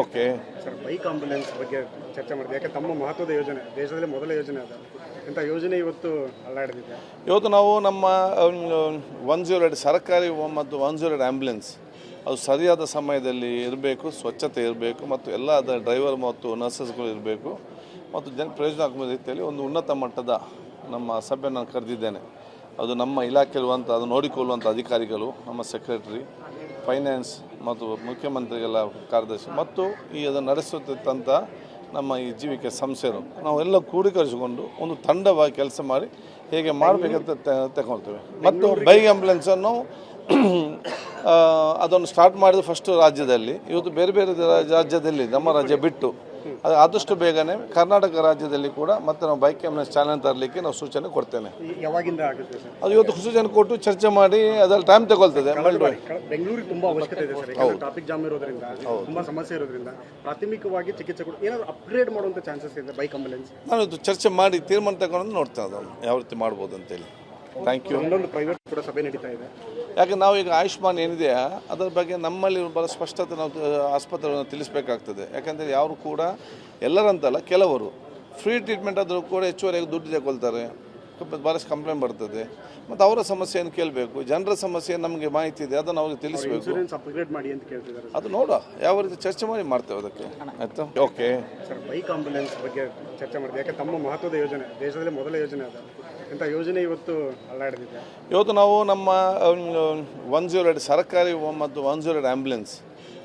Okay sir, bike ambulance ಬಗ್ಗೆ ಚರ್ಚೆ ಮಾಡಿದೆ. ಯಾಕೆ ತಮ್ಮ ಮಹತ್ವದ ಯೋಜನೆ, ದೇಶದಲ್ಲಿ ಮೊದಲ ಯೋಜನೆ ಅದು. ಇಂಥ ಯೋಜನೆ ಇವತ್ತು ಅಲ್ಲಾಡಿದೆ. ಇವತ್ತು ನಾವು ನಮ್ಮ 108 ಸರ್ಕಾರಿ ಮತ್ತು 108 ಆ್ಯಂಬುಲೆನ್ಸ್ ಅದು ಸರಿಯಾದ ಸಮಯದಲ್ಲಿ ಇರಬೇಕು, ಸ್ವಚ್ಛತೆ ಇರಬೇಕು ಮತ್ತು ಎಲ್ಲ ಅದರ ಡ್ರೈವರ್ ಮತ್ತು ನರ್ಸಸ್ಗಳು ಇರಬೇಕು ಮತ್ತು ಪ್ರಯೋಜನ ಆಗುವ ರೀತಿಯಲ್ಲಿ ಒಂದು ಉನ್ನತ ಮಟ್ಟದ ನಮ್ಮ ಸಭೆ ನಾನು ಕರೆದಿದ್ದೇನೆ. ಅದು ನಮ್ಮ ಇಲಾಖೆಯಲ್ಲಿರುವಂಥ ಅದು ನೋಡಿಕೊಳ್ಳುವಂಥ ಅಧಿಕಾರಿಗಳು, ನಮ್ಮ ಸೆಕ್ರೆಟರಿ, ಫೈನಾನ್ಸ್ ಮತ್ತು ಮುಖ್ಯಮಂತ್ರಿಗಳ ಕಾರ್ಯದರ್ಶಿ ಮತ್ತು ಅದನ್ನು ನಡೆಸುತ್ತಿದ್ದಂಥ ನಮ್ಮ ಈ ಜೀವಿಕೆ ಸಂಸ್ಥೆಗಳು ನಾವೆಲ್ಲ ಕ್ರೋಢೀಕರಿಸಿಕೊಂಡು ಒಂದು ತಂಡವಾಗಿ ಕೆಲಸ ಮಾಡಿ ಹೇಗೆ ಮಾಡಬೇಕಂತ ತಗೊಳ್ತೇವೆ. ಮತ್ತು ಬೈಕ್ ಆಂಬುಲೆನ್ಸನ್ನು ಅದನ್ನು ಸ್ಟಾರ್ಟ್ ಮಾಡಿದ ಫಸ್ಟು ರಾಜ್ಯದಲ್ಲಿ. ಇವತ್ತು ಬೇರೆ ಬೇರೆ ರಾಜ್ಯದಲ್ಲಿ ನಮ್ಮ ರಾಜ್ಯ ಬಿಟ್ಟು ಅದು ಆದಷ್ಟು ಬೇಗನೆ ಕರ್ನಾಟಕ ರಾಜ್ಯದಲ್ಲಿ ಕೂಡ ಮತ್ತೆ ನಾವು ಬೈಕ್ ಆಂಬುಲೆನ್ಸ್ ಚಾಲನೆ ತರಲಿಕ್ಕೆ ನಾವು ಸೂಚನೆ ಕೊಡ್ತೇನೆ. ಯಾವಾಗಿಂದ ಆಗುತ್ತೆ ಸರ್? ಅದು ಇವತ್ತು ಸೂಚನೆ ಕೊಟ್ಟು ಚರ್ಚೆ ಮಾಡಿ ಅದರಲ್ಲಿ ಟೈಮ್ ತಗೊಳ್ತದೆ. ಬೆಂಗಳೂರಿಗೆ ತುಂಬಾ ಅವಶ್ಯಕತೆ ಇದೆ ಸರ್, ಟ್ರಾಫಿಕ್ ಜಾಮ್ ಇರೋದ್ರಿಂದ, ತುಂಬಾ ಸಮಸ್ಯೆ ಇರೋದ್ರಿಂದ ಪ್ರಾಥಮಿಕವಾಗಿ ಚಿಕಿತ್ಸೆ ಕೊಟ್ಟು ಏನಾದ್ರು ಅಪ್ಗ್ರೇಡ್ ಮಾಡುವಂತ ಚಾನ್ಸಸ್ ಇದೆ ಬೈಕ್ ಆಂಬುಲೆನ್ಸ್. ನಾನು ಇದು ಚರ್ಚೆ ಮಾಡಿ ತೀರ್ಮಾನ ತಗೊಂಡು ನೋಡ್ತೇನೆ ಅದನ್ನು ಯಾವ ರೀತಿ ಮಾಡ್ಬೋದು ಅಂತೇಳಿ. Thank you. ಇನ್ನೊಂದು ಪ್ರೈವೇಟ್ ಕೂಡ ಸಭೆ ನಡೀತಾ ಇದೆ. ಯಾಕೆ ನಾವು ಈಗ ಆಯುಷ್ಮಾನ್ ಏನಿದೆಯಾ ಅದರ ಬಗ್ಗೆ ನಮ್ಮಲ್ಲಿ ಬಹಳ ಸ್ಪಷ್ಟತೆ ನಾವು ಆಸ್ಪತ್ರೆಗಳನ್ನು ತಿಳಿಸಬೇಕಾಗ್ತದೆ. ಯಾಕಂದರೆ ಯಾರು ಕೂಡ ಎಲ್ಲರಂತಲ್ಲ, ಕೆಲವರು ಫ್ರೀ ಟ್ರೀಟ್ಮೆಂಟ್ ಆದರೂ ಕೂಡ ಹೆಚ್ಚುವರಿಯಾಗಿ ದುಡ್ಡು ತಗೊಳ್ತಾರೆ, ಭಾಳಷ್ಟು ಕಂಪ್ಲೇಂಟ್ ಬರ್ತದೆ. ಮತ್ತು ಅವರ ಸಮಸ್ಯೆಯನ್ನು ಕೇಳಬೇಕು, ಜನರ ಸಮಸ್ಯೆ ನಮಗೆ ಮಾಹಿತಿ ಇದೆ ಅದನ್ನು ಅವ್ರಿಗೆ ತಿಳಿಸಬೇಕು. ಅಪ್ಗ್ರೇಡ್ ಮಾಡಿ ಅಂತ ಕೇಳ್ತಿದ್ದಾರೆ. ಅದು ನೋಡುವ ಯಾವ ರೀತಿ ಚರ್ಚೆ ಮಾಡಿ ಮಾಡ್ತೇವೆ ಅದಕ್ಕೆ. ಆಯಿತು, ಓಕೆ ಸರ್, ಬೈಕ್ ಆಂಬುಲೆನ್ಸ್ ಬಗ್ಗೆ ಚರ್ಚೆ ಮಾಡಿದೆ. ಯಾಕೆ ತಮ್ಮ ಮಹತ್ವದ ಯೋಜನೆ, ದೇಶದಲ್ಲಿ ಮೊದಲ ಯೋಜನೆ ಅದು. ಇಂಥ ಯೋಜನೆ ಇವತ್ತು ಅಲ್ಲಾಡಿದೆ. ಇವತ್ತು ನಾವು ನಮ್ಮ 108 ಸರ್ಕಾರಿ ಮತ್ತು 108 ಆ್ಯಂಬುಲೆನ್ಸ್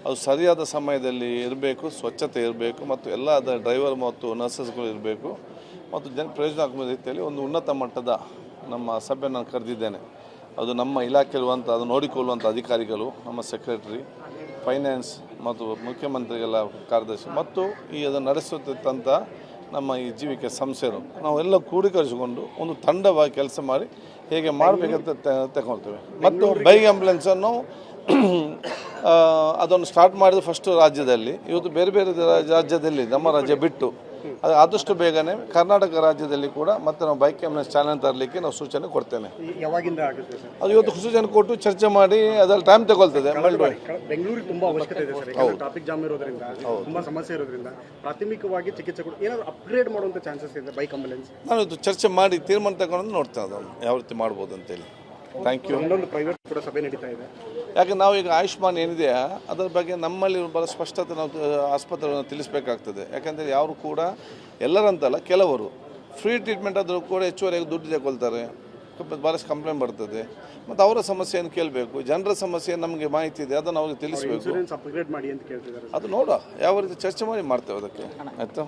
ಅದು ಸರಿಯಾದ ಸಮಯದಲ್ಲಿ ಇರಬೇಕು, ಸ್ವಚ್ಛತೆ ಇರಬೇಕು ಮತ್ತು ಎಲ್ಲ ಅದರ ಡ್ರೈವರ್ ಮತ್ತು ನರ್ಸಸ್ಗಳು ಇರಬೇಕು ಮತ್ತು ಪ್ರಯೋಜನ ಆಗುವ ರೀತಿಯಲ್ಲಿ ಒಂದು ಉನ್ನತ ಮಟ್ಟದ ನಮ್ಮ ಸಭೆ ನಾನು ಕರೆದಿದ್ದೇನೆ. ಅದು ನಮ್ಮ ಇಲಾಖೆಯಲ್ಲಿರುವಂಥ ಅದು ನೋಡಿಕೊಳ್ಳುವಂಥ ಅಧಿಕಾರಿಗಳು, ನಮ್ಮ ಸೆಕ್ರೆಟರಿ, ಫೈನಾನ್ಸ್ ಮತ್ತು ಮುಖ್ಯಮಂತ್ರಿಗಳ ಕಾರ್ಯದರ್ಶಿ ಮತ್ತು ಅದನ್ನು ನಡೆಸುತ್ತಿದ್ದಂಥ ನಮ್ಮ ಈ ಜೀವಿಕೆ ಸಂಸ್ಥೆಗಳು ನಾವೆಲ್ಲ ಕ್ರೋಢೀಕರಿಸಿಕೊಂಡು ಒಂದು ತಂಡವಾಗಿ ಕೆಲಸ ಮಾಡಿ ಹೇಗೆ ಮಾಡಬೇಕಂತ ತಗೊಳ್ತೇವೆ. ಮತ್ತು ಬೈಕ್ ಆಂಬುಲೆನ್ಸನ್ನು ಅದನ್ನು ಸ್ಟಾರ್ಟ್ ಮಾಡಿದ ಫಸ್ಟು ರಾಜ್ಯದಲ್ಲಿ. ಇವತ್ತು ಬೇರೆ ಬೇರೆ ರಾಜ್ಯದಲ್ಲಿ ನಮ್ಮ ರಾಜ್ಯ ಬಿಟ್ಟು ಅದು ಆದಷ್ಟು ಬೇಗನೆ ಕರ್ನಾಟಕ ರಾಜ್ಯದಲ್ಲಿ ಕೂಡ ಮತ್ತೆ ನಾವು ಬೈಕ್ ಆಂಬುಲೆನ್ಸ್ ಚಾಲನೆ ತರಲಿಕ್ಕೆ ನಾವು ಸೂಚನೆ ಕೊಡ್ತೇನೆ. ಯಾವಾಗಿಂದ ಆಗುತ್ತೆ ಸರ್? ಅದು ಇವತ್ತು ಸೂಚನೆ ಕೊಟ್ಟು ಚರ್ಚೆ ಮಾಡಿ ಅದರಲ್ಲಿ ಟೈಮ್ ತಗೊಳ್ತದೆ. ಬೆಂಗಳೂರಿಗೆ ತುಂಬಾ ಅವಶ್ಯಕತೆ ಇದೆ ಸರ್, ಟ್ರಾಫಿಕ್ ಜಾಮ್ ಇರೋದ್ರಿಂದ, ತುಂಬಾ ಸಮಸ್ಯೆ ಇರೋದ್ರಿಂದ ಪ್ರಾಥಮಿಕವಾಗಿ ಚಿಕಿತ್ಸೆ ಕೊಟ್ಟು ಏನಾದ್ರು ಅಪ್ಗ್ರೇಡ್ ಮಾಡುವಂತ ಚಾನ್ಸಸ್ ಇದೆ ಬೈಕ್ ಆಂಬುಲೆನ್ಸ್. ನಾನು ಇದು ಚರ್ಚೆ ಮಾಡಿ ತೀರ್ಮಾನ ತಗೊಂಡು ನೋಡ್ತೇನೆ ಅದನ್ನು ಯಾವ ರೀತಿ ಮಾಡ್ಬೋದು ಅಂತೇಳಿ. Thank you. ಇನ್ನೊಂದು ಪ್ರೈವೇಟ್ ಕೂಡ ಸಭೆ ನಡೀತಾ ಇದೆ. ಯಾಕೆ ನಾವು ಈಗ ಆಯುಷ್ಮಾನ್ ಏನಿದೆಯಾ ಅದರ ಬಗ್ಗೆ ನಮ್ಮಲ್ಲಿ ಬಹಳ ಸ್ಪಷ್ಟತೆ ನಾವು ಆಸ್ಪತ್ರೆಗಳನ್ನು ತಿಳಿಸಬೇಕಾಗ್ತದೆ. ಯಾಕಂದರೆ ಯಾರು ಕೂಡ ಎಲ್ಲರಂತಲ್ಲ, ಕೆಲವರು ಫ್ರೀ ಟ್ರೀಟ್ಮೆಂಟ್ ಆದರೂ ಕೂಡ ಹೆಚ್ಚುವರಿಯಾಗಿ ದುಡ್ಡು ತಗೊಳ್ತಾರೆ, ಭಾಳಷ್ಟು ಕಂಪ್ಲೇಂಟ್ ಬರ್ತದೆ. ಮತ್ತು ಅವರ ಸಮಸ್ಯೆಯನ್ನು ಕೇಳಬೇಕು, ಜನರ ಸಮಸ್ಯೆ ನಮಗೆ ಮಾಹಿತಿ ಇದೆ ಅದನ್ನು ಅವ್ರಿಗೆ ತಿಳಿಸಬೇಕು. ಅಪ್ಗ್ರೇಡ್ ಮಾಡಿ ಅಂತ ಕೇಳ್ತಿದ್ದಾರೆ. ಅದು ನೋಡುವ ಯಾವ ರೀತಿ ಚರ್ಚೆ ಮಾಡಿ ಮಾಡ್ತೇವೆ ಅದಕ್ಕೆ. ಆಯಿತು.